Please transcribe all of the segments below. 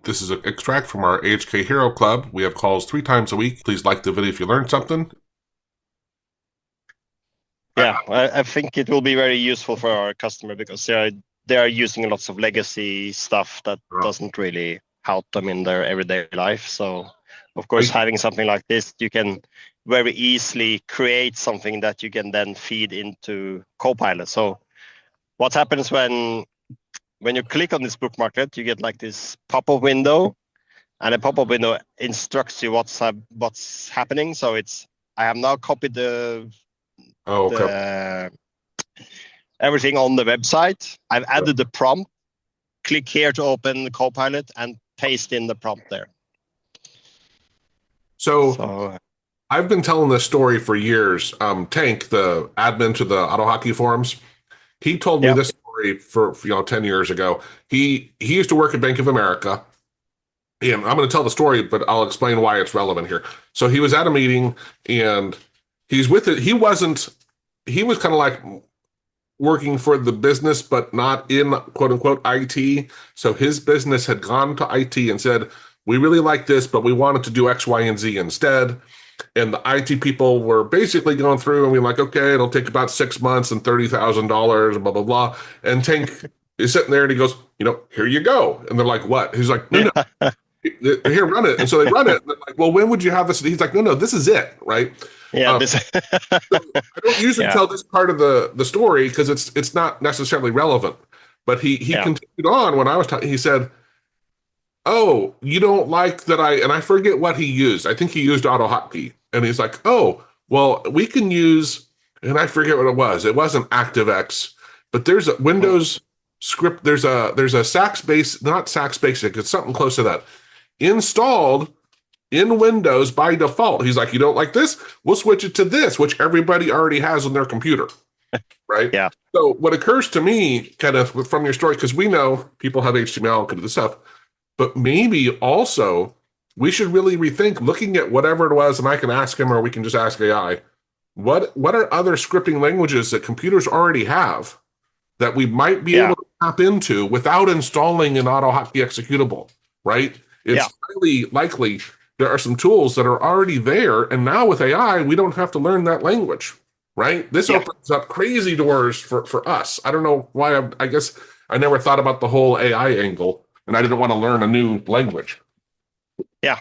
This is an extract from our AHK Hero Club. We have calls 3 times a week. Please like the video if you learned something. Yeah, I think it will be very useful for our customer because they are using lots of legacy stuff that doesn't really help them in their everyday life. So, of course, having something like this, you can very easily create something that you can then feed into Copilot. So, what happens when you click on this Bookmarklet, you get like this pop-up window, and a pop-up window instructs you what's happening. So I have now copied the everything on the website. I've added the prompt. Click here to open Copilot and paste in the prompt there. So I've been telling this story for years. Tink, the admin to the AutoHotkey forums, he told me this story for 10 years ago. He used to work at Bank of America. And I'm going to tell the story, but I'll explain why it's relevant here. So he was at a meeting and he's with it. He was kind of like working for the business, but not in quote unquote IT. So his business had gone to IT and said, we really like this, but we wanted to do X, Y, and Z instead. And the IT people were basically going through and we're like, okay, it'll take about 6 months and $30,000 and blah, blah, blah. And Tink is sitting there and he goes, here you go. And they're like, what? He's like, no. Here, run it. And so they run it. And they're like, well, when would you have this? He's like, no, this is it, right? Yeah. So I don't usually tell this part of the story because it's not necessarily relevant. But he continued on when I was talking. He said, oh, you don't like that and I forget what he used. I think he used AutoHotkey. And he's like, oh, well, we can use, and I forget what it was. It wasn't ActiveX, but there's a Windows script. There's a Sax base, not Sax Basic. It's something close to that. Installed in Windows by default. He's like, you don't like this? We'll switch it to this, which everybody already has on their computer, right? Yeah. So what occurs to me kind of from your story, because we know people have HTML and can do this stuff, but maybe also we should really rethink looking at whatever it was, and I can ask him or we can just ask AI, what are other scripting languages that computers already have that we might be able to tap into without installing an AutoHotkey executable, right? It's highly likely there are some tools that are already there, and now with AI, we don't have to learn that language, right? This opens up crazy doors for us. I don't know why. I guess I never thought about the whole AI angle, and I didn't want to learn a new language. Yeah.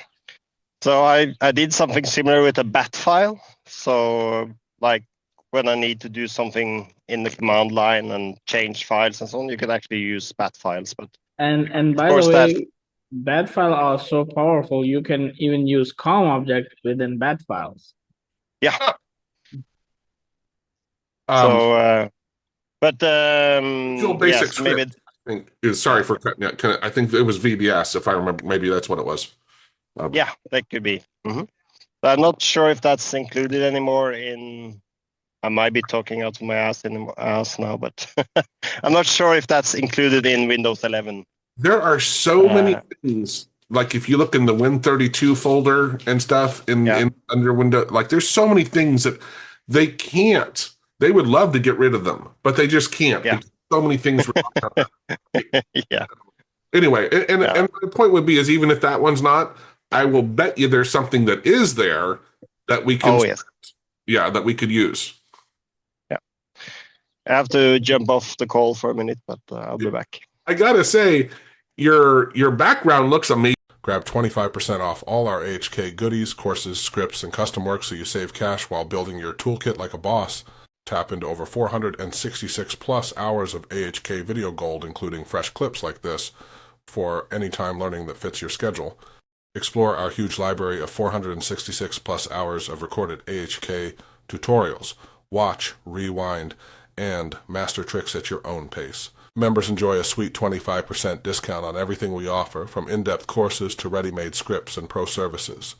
So I did something similar with a bat file. So like when I need to do something in the command line and change files and so on, you can actually use bat files. But and by the way, bat files are so powerful, you can even use COM object within bat files. Yeah. Basic script, I think, sorry for cutting out. I think it was VBS, if I remember. Maybe that's what it was. Yeah, that could be. But I'm not sure if that's included anymore I might be talking out of my ass now, but I'm not sure if that's included in Windows 11. There are so many things. Like if you look in the Win32 folder and stuff in under Windows, like there's so many things that they can't. They would love to get rid of them, but they just can't. Yeah. So many things. Yeah. Anyway, and the point would be is even if that one's not, I will bet you there's something that is there that we can. That we could use. Yeah. I have to jump off the call for a minute, but I'll be back. I gotta say, your background looks amazing. Grab 25% off all our AHK goodies, courses, scripts, and custom work so you save cash while building your toolkit like a boss. Tap into over 466 plus hours of AHK video gold, including fresh clips like this, for anytime learning that fits your schedule. Explore our huge library of 466 plus hours of recorded AHK tutorials. Watch, rewind, and master tricks at your own pace. Members enjoy a sweet 25% discount on everything we offer, from in-depth courses to ready-made scripts and pro services.